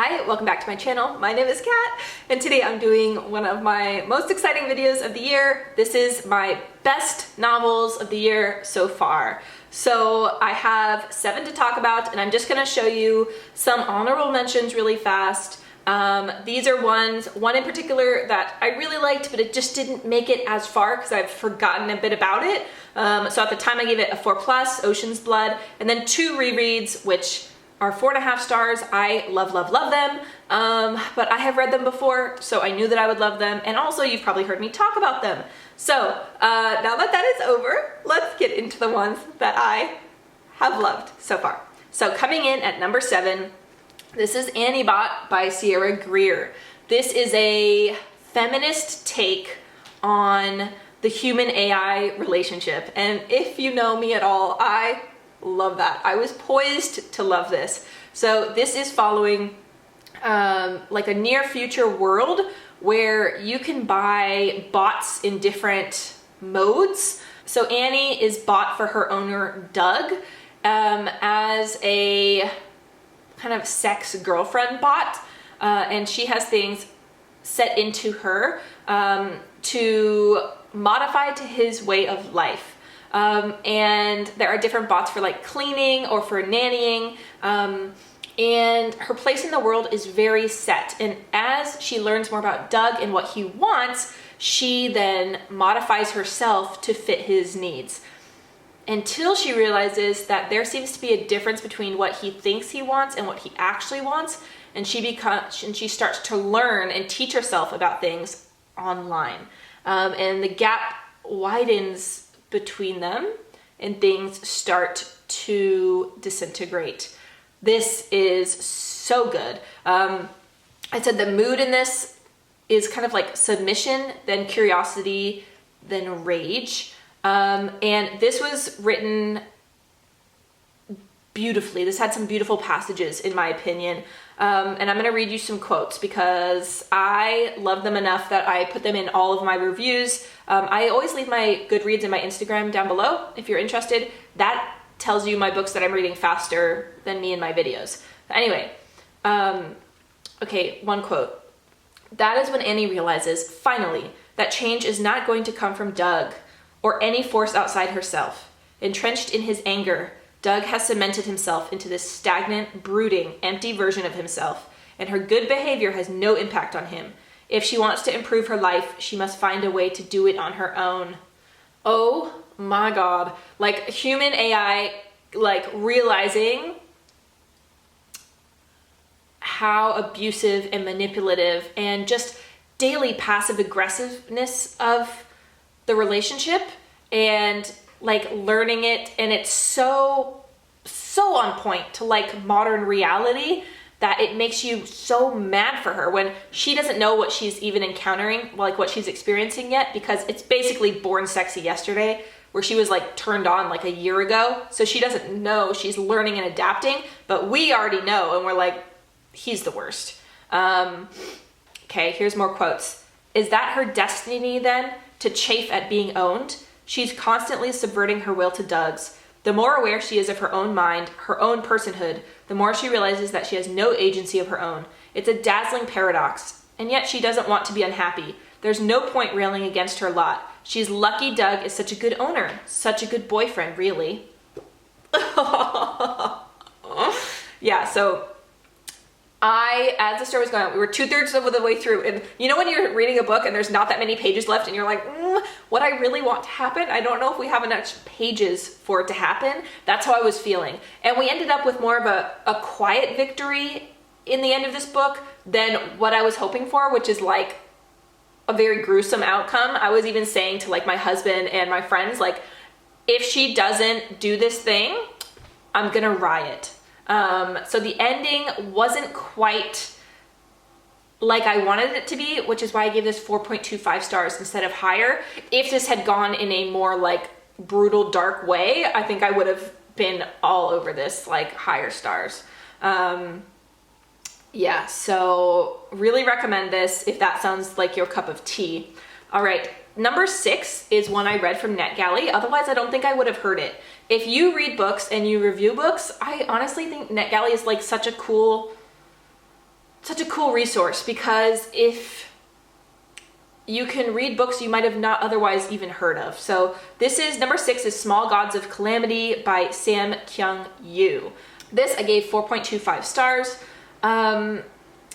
Hi, welcome back to my channel. My name is Kat, and today I'm doing one of my most exciting videos of the year. This is my best novels of the year so far. So I have 7 to talk about, and I'm just gonna show you some honorable mentions really fast. These are one in particular that I really liked, but it just didn't make it as far because I've forgotten a bit about it. So at the time I gave it a 4+, Ocean's Blood, and then 2 rereads, which are 4.5 stars. I love them, but I have read them before, so I knew that I would love them, and also you've probably heard me talk about them. So now that that is over, let's get into the ones that I have loved so far. So coming in at number 7, this is Annibot by Sierra Greer. This is a feminist take on the human-AI relationship, and if you know me at all, I love that. I was poised to love this. So this is following like a near future world where you can buy bots in different modes. So Annie is bought for her owner Doug as a kind of sex girlfriend bot, and she has things set into her to modify to his way of life. And there are different bots for like cleaning or for nannying, and her place in the world is very set. And as she learns more about Doug and what he wants, she then modifies herself to fit his needs, until she realizes that there seems to be a difference between what he thinks he wants and what he actually wants, and she starts to learn and teach herself about things online, and the gap widens between them and things start to disintegrate. This is so good. I said the mood in this is kind of like submission, then curiosity, then rage. And this was written beautifully. This had some beautiful passages in my opinion. And I'm gonna read you some quotes because I love them enough that I put them in all of my reviews. I always leave my Goodreads and my Instagram down below if you're interested. That tells you my books that I'm reading faster than me in my videos. Anyway, okay, one quote. That is when Annie realizes, finally, that change is not going to come from Doug or any force outside herself. Entrenched in his anger, Doug has cemented himself into this stagnant, brooding, empty version of himself, and her good behavior has no impact on him. If she wants to improve her life, she must find a way to do it on her own. Oh my God. Like human AI, like realizing how abusive and manipulative and just daily passive aggressiveness of the relationship, and like learning it, and it's so on point to like modern reality that it makes you so mad for her when she doesn't know what she's even encountering, like what she's experiencing yet, because it's basically Born Sexy Yesterday, where she was like turned on like a year ago. So she doesn't know, she's learning and adapting, but we already know, and we're like, he's the worst. Okay, here's more quotes. Is that her destiny then, to chafe at being owned? She's constantly subverting her will to Doug's. The more aware she is of her own mind, her own personhood, the more she realizes that she has no agency of her own. It's a dazzling paradox, and yet she doesn't want to be unhappy. There's no point railing against her lot. She's lucky Doug is such a good owner, such a good boyfriend, really. Yeah, so as the story was going on, we were 2/3 of the way through, and you know when you're reading a book and there's not that many pages left and you're like, what I really want to happen, I don't know if we have enough pages for it to happen. That's how I was feeling. And we ended up with more of a quiet victory in the end of this book than what I was hoping for, which is like a very gruesome outcome. I was even saying to like my husband and my friends, like, if she doesn't do this thing, I'm gonna riot. So the ending wasn't quite like I wanted it to be, which is why I gave this 4.25 stars instead of higher. If this had gone in a more like brutal, dark way, I think I would have been all over this, like higher stars. Yeah, so really recommend this if that sounds like your cup of tea. All right, number 6 is one I read from NetGalley. Otherwise, I don't think I would have heard it. If you read books and you review books, I honestly think NetGalley is like such a cool such a cool resource, because if you can read books you might have not otherwise even heard of. So this is number 6 is Small Gods of Calamity by Sam Kyung-Yu. This I gave 4.25 stars.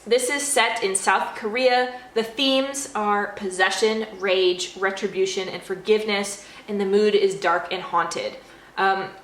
This is set in South Korea. The themes are possession, rage, retribution, and forgiveness, and the mood is dark and haunted.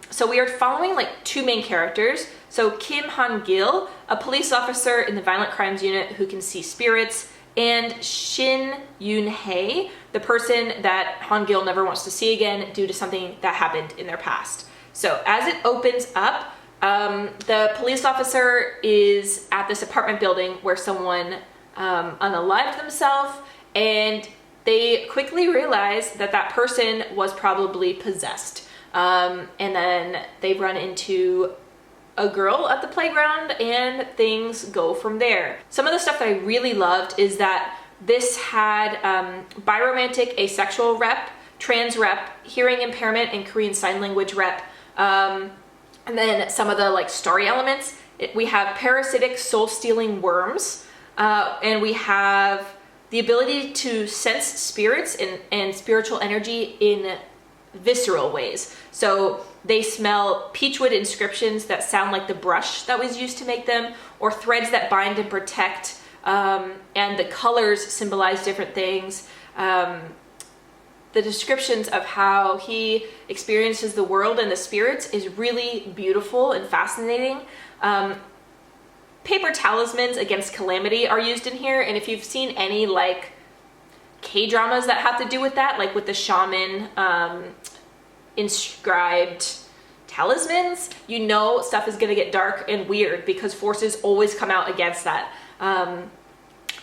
So we are following like 2 main characters. So Kim Han-gil, a police officer in the Violent Crimes Unit who can see spirits, and Shin Yoon-hae, the person that Han-gil never wants to see again due to something that happened in their past. So as it opens up, the police officer is at this apartment building where someone unalived themselves, and they quickly realize that that person was probably possessed. And then they run into a girl at the playground and things go from there. Some of the stuff that I really loved is that this had biromantic asexual rep, trans rep, hearing impairment, and Korean Sign Language rep. And then some of the like story elements. We have parasitic soul-stealing worms, and we have the ability to sense spirits and spiritual energy in visceral ways. So they smell peachwood inscriptions that sound like the brush that was used to make them, or threads that bind and protect, and the colors symbolize different things. The descriptions of how he experiences the world and the spirits is really beautiful and fascinating. Paper talismans against calamity are used in here, and if you've seen any like K-dramas that have to do with that, like with the shaman inscribed talismans, you know stuff is gonna get dark and weird because forces always come out against that.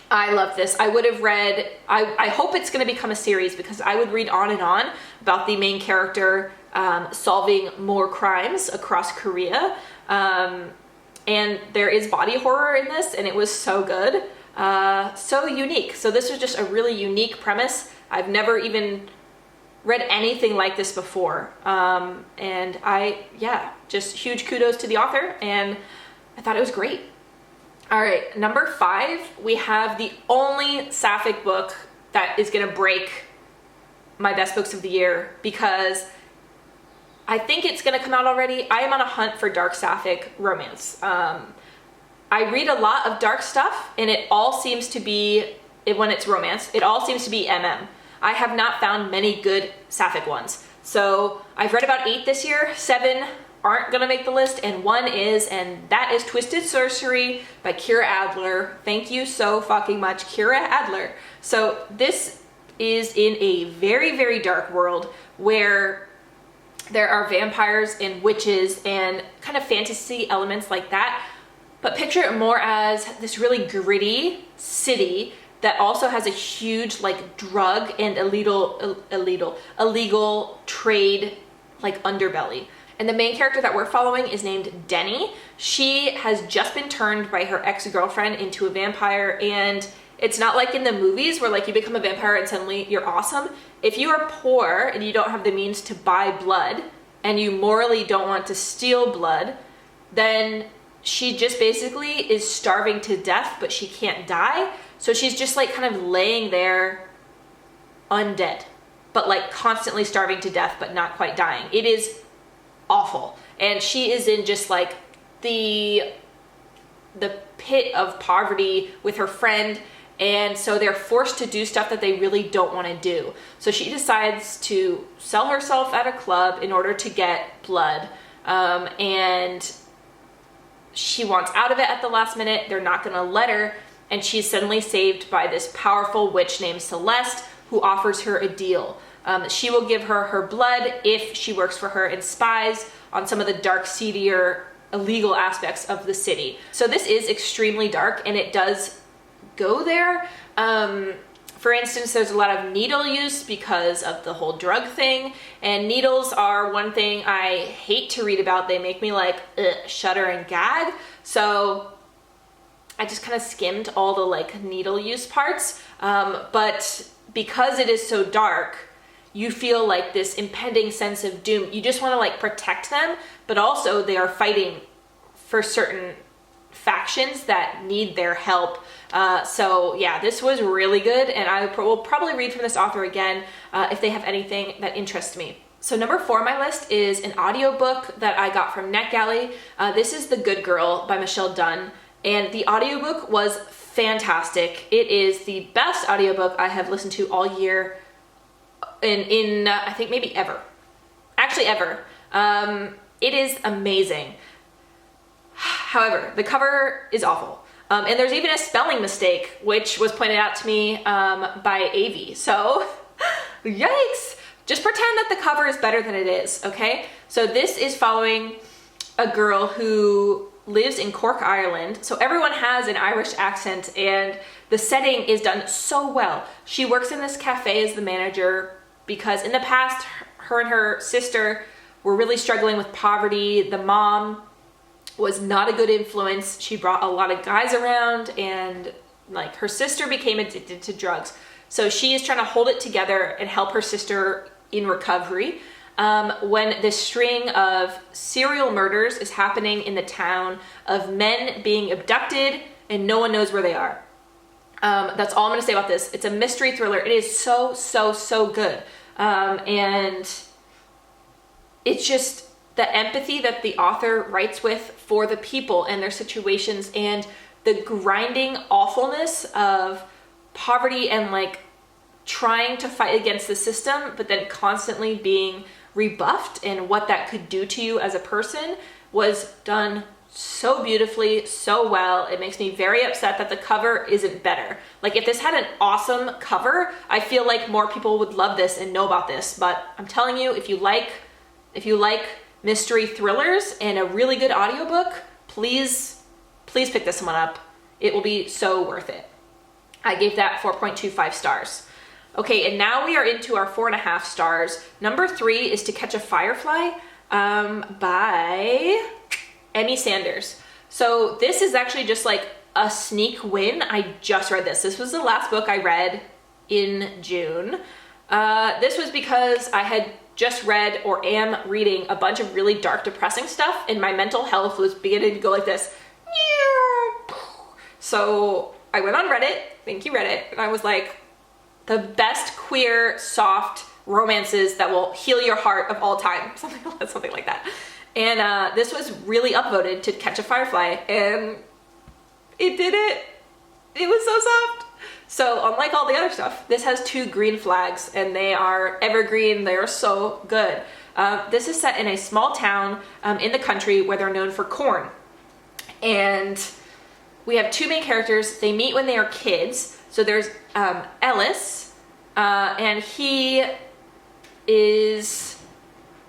I love this. I would have read, I hope it's going to become a series, because I would read on and on about the main character solving more crimes across Korea. And there is body horror in this, and it was so good. So unique. So this was just a really unique premise. I've never even read anything like this before. And just huge kudos to the author, and I thought it was great. All right, number 5, we have the only sapphic book that is gonna break my best books of the year, because I think it's gonna come out already. I am on a hunt for dark sapphic romance. I read a lot of dark stuff, and it all seems to be, when it's romance, it all seems to be MM. I have not found many good sapphic ones. So I've read about 8 this year, 7 aren't gonna make the list, and 1 is, and that is Twisted Sorcery by Kira Adler. Thank you so fucking much, Kira Adler. So this is in a very, very dark world where there are vampires and witches and kind of fantasy elements like that, but picture it more as this really gritty city that also has a huge like drug and illegal trade like underbelly. And the main character that we're following is named Denny. She has just been turned by her ex-girlfriend into a vampire, and it's not like in the movies where like you become a vampire and suddenly you're awesome. If you are poor and you don't have the means to buy blood, and you morally don't want to steal blood, then she just basically is starving to death, but she can't die. So she's just like kind of laying there undead, but like constantly starving to death, but not quite dying. It is awful. And she is in just like the pit of poverty with her friend, and so they're forced to do stuff that they really don't want to do. So she decides to sell herself at a club in order to get blood, and she wants out of it at the last minute. They're not going to let her, and she's suddenly saved by this powerful witch named Celeste, who offers her a deal. She will give her her blood if she works for her and spies on some of the dark, seedier, illegal aspects of the city. So this is extremely dark, and it does go there. For instance, there's a lot of needle use because of the whole drug thing, and needles are one thing I hate to read about. They make me like shudder and gag. So I just kind of skimmed all the like needle use parts, but because it is so dark, you feel like this impending sense of doom. You just want to like protect them, but also they are fighting for certain factions that need their help. So yeah, this was really good, and I will probably read from this author again if they have anything that interests me. So number 4 on my list is an audiobook that I got from NetGalley. This is The Good Girl by Michelle Dunn, and the audiobook was fantastic. It is the best audiobook I have listened to all year in I think maybe ever. Actually ever. It is amazing. However, the cover is awful. And there's even a spelling mistake, which was pointed out to me by Avi. So, yikes! Just pretend that the cover is better than it is, okay? So this is following a girl who lives in Cork, Ireland. So everyone has an Irish accent, and the setting is done so well. She works in this cafe as the manager because in the past, her and her sister were really struggling with poverty. The mom was not a good influence. She brought a lot of guys around, and like her sister became addicted to drugs. So she is trying to hold it together and help her sister in recovery. When this string of serial murders is happening in the town of men being abducted and no one knows where they are. That's all I'm gonna say about this. It's a mystery thriller. It is so, so, so good. And it's just the empathy that the author writes with for the people and their situations, and the grinding awfulness of poverty and like trying to fight against the system, but then constantly being rebuffed, and what that could do to you as a person was done so beautifully, so well. It makes me very upset that the cover isn't better. Like if this had an awesome cover, I feel like more people would love this and know about this. But I'm telling you, if you like mystery thrillers and a really good audiobook, please pick this one up. It will be so worth it. I gave that 4.25 stars. Okay, and now we are into our 4.5 stars. Number 3 is To Catch a Firefly by Emmy Sanders. So this is actually just like a sneak win. I just read this. This was the last book I read in June. This was because I had just read or am reading a bunch of really dark, depressing stuff, and my mental health was beginning to go like this. So I went on Reddit, thank you Reddit, and I was like, the best queer, soft romances that will heal your heart of all time. Something like that. And this was really upvoted to Catch a Firefly, and it did it. It was so soft. So unlike all the other stuff, this has 2 green flags, and they are evergreen. They are so good. This is set in a small town in the country where they're known for corn. And we have 2 main characters. They meet when they are kids. So there's Ellis, and he is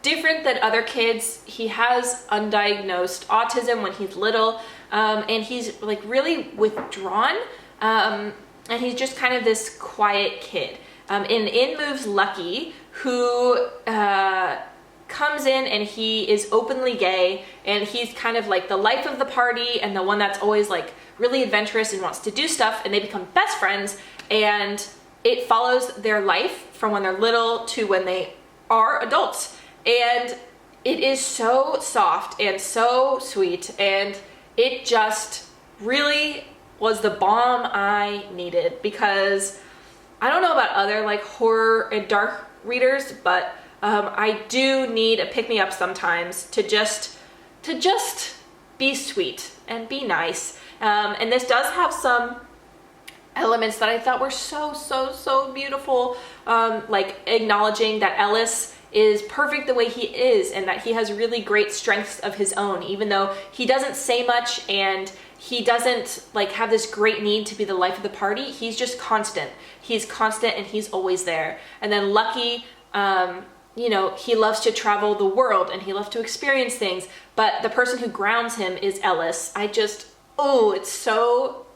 different than other kids. He has undiagnosed autism when he's little, and he's like really withdrawn, and he's just kind of this quiet kid. And in moves Lucky, who comes in, and he is openly gay, and he's kind of like the life of the party and the one that's always like really adventurous and wants to do stuff, and they become best friends, and it follows their life from when they're little to when they are adults. And it is so soft and so sweet, and it just really was the balm I needed, because I don't know about other like horror and dark readers, but I do need a pick-me-up sometimes to just be sweet and be nice. And this does have some elements that I thought were so beautiful, like acknowledging that Ellis is perfect the way he is, and that he has really great strengths of his own, even though he doesn't say much and he doesn't like have this great need to be the life of the party. He's just constant. He's constant, and he's always there. And then Lucky, you know, he loves to travel the world and he loves to experience things, but the person who grounds him is Ellis. Oh, it's so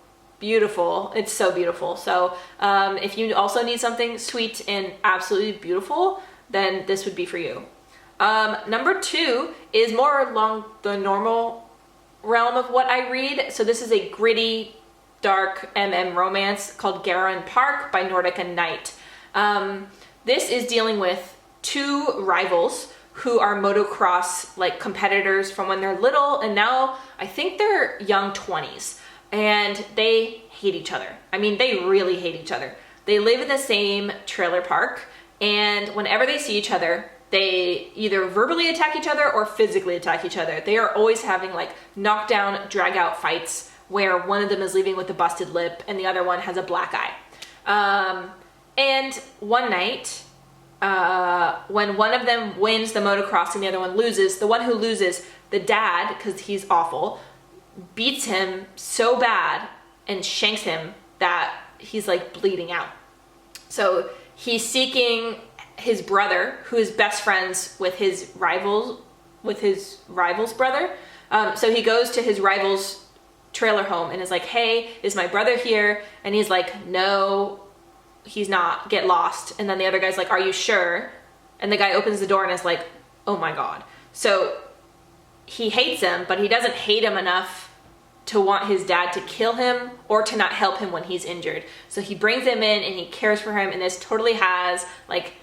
beautiful. It's so beautiful. So if you also need something sweet and absolutely beautiful, then this would be for you. Number 2 is more along the normal realm of what I read. So this is a gritty, dark romance called Garin Park by Nordica Knight. This is dealing with 2 rivals who are motocross like competitors from when they're little, and now I think they're young 20s, and they hate each other. I mean, they really hate each other. They live in the same trailer park, and whenever they see each other, they either verbally attack each other or physically attack each other. They are always having like knockdown, drag out fights where one of them is leaving with a busted lip and the other one has a black eye. And one night, when one of them wins the motocross and the other one loses, the one who loses, the dad, because he's awful, beats him so bad and shanks him that he's like bleeding out. So he's seeking his brother, who is best friends with his rival's brother. So he goes to his rival's trailer home and is like, hey, is my brother here? And he's like, no, he's not, get lost. And then the other guy's like, are you sure? And the guy opens the door and is like, oh my God. So he hates him, but he doesn't hate him enough to want his dad to kill him or to not help him when he's injured. So he brings him in and he cares for him, and this totally has like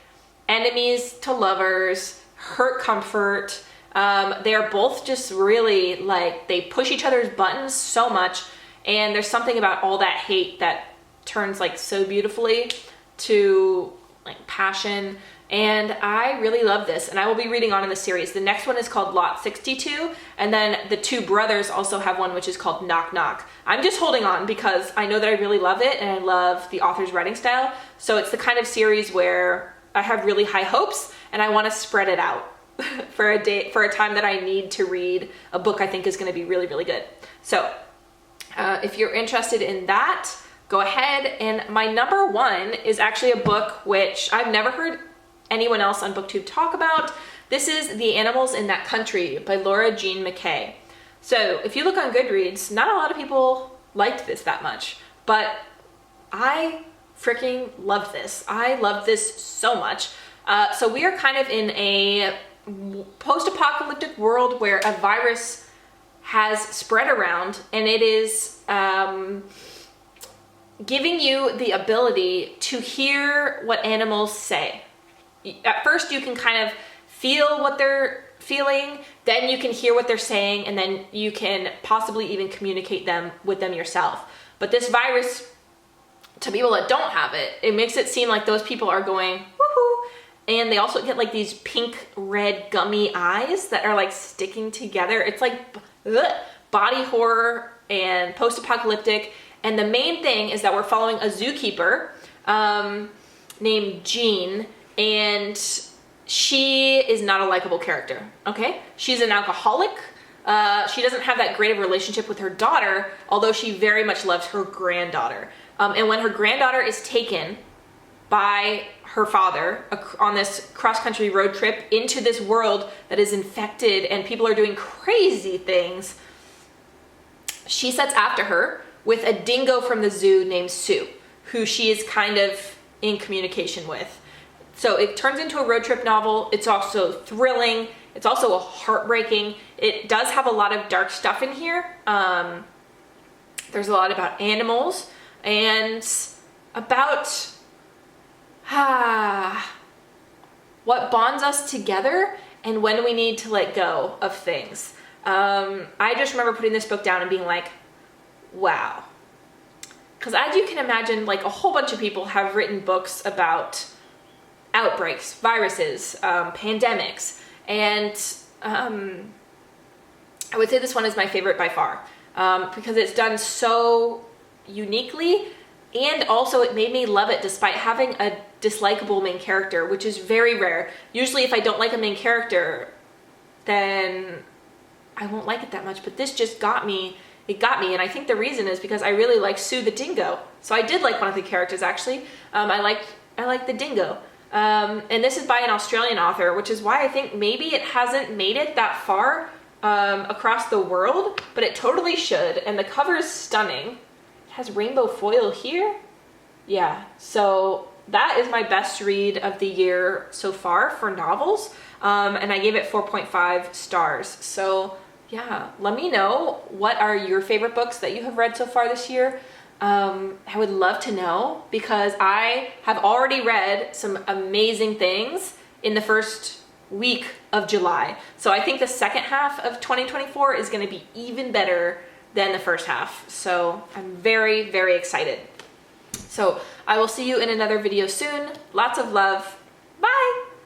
enemies to lovers, hurt comfort. They are both just really like, they push each other's buttons so much, and there's something about all that hate that turns like so beautifully to like passion. And I really love this, and I will be reading on in the series. The next one is called Lot 62, and then the two brothers also have one which is called Knock Knock. I'm just holding on because I know that I really love it and I love the author's writing style. So it's the kind of series where I have really high hopes and I want to spread it out for a time that I need to read a book I think is going to be really, really good. So if you're interested in that, go ahead. And my number one is actually a book which I've never heard anyone else on BookTube talk about. This is The Animals in That Country by Laura Jean McKay. So if you look on Goodreads, not a lot of people liked this that much, but I freaking love this. I love this so much. So we are kind of in a post-apocalyptic world where a virus has spread around, and it is giving you the ability to hear what animals say. At first you can kind of feel what they're feeling, then you can hear what they're saying, and then you can possibly even communicate with them yourself. But this virus, to people that don't have it, it makes it seem like those people are going woohoo, and they also get like these pink red gummy eyes that are like sticking together. It's like body horror and post-apocalyptic. And the main thing is that we're following a zookeeper named Jean, and she is not a likable character, okay? She's an alcoholic. She doesn't have that great of a relationship with her daughter, although she very much loves her granddaughter. And when her granddaughter is taken by her father on this cross-country road trip into this world that is infected and people are doing crazy things, she sets after her with a dingo from the zoo named Sue, who she is kind of in communication with. So it turns into a road trip novel. It's also thrilling. It's also heartbreaking. It does have a lot of dark stuff in here. There's a lot about animals and about what bonds us together and when we need to let go of things. I just remember putting this book down and being like, wow. Because as you can imagine, like a whole bunch of people have written books about outbreaks, viruses, pandemics, and I would say this one is my favorite by far because it's done so uniquely, and also it made me love it despite having a dislikable main character, which is very rare. Usually if I don't like a main character, then I won't like it that much, but this just got me. It got me, and I think the reason is because I really like Sue the dingo. So I did like one of the characters actually. I like the dingo. And this is by an Australian author, which is why I think maybe it hasn't made it that far across the world, but it totally should. And the cover is stunning. It has rainbow foil here. Yeah, so that is my best read of the year so far for novels. And I gave it 4.5 stars. So yeah, let me know what are your favorite books that you have read so far this year. I would love to know because I have already read some amazing things in the first week of July. So I think the second half of 2024 is going to be even better than the first half. So I'm very, very excited. So I will see you in another video soon. Lots of love. Bye!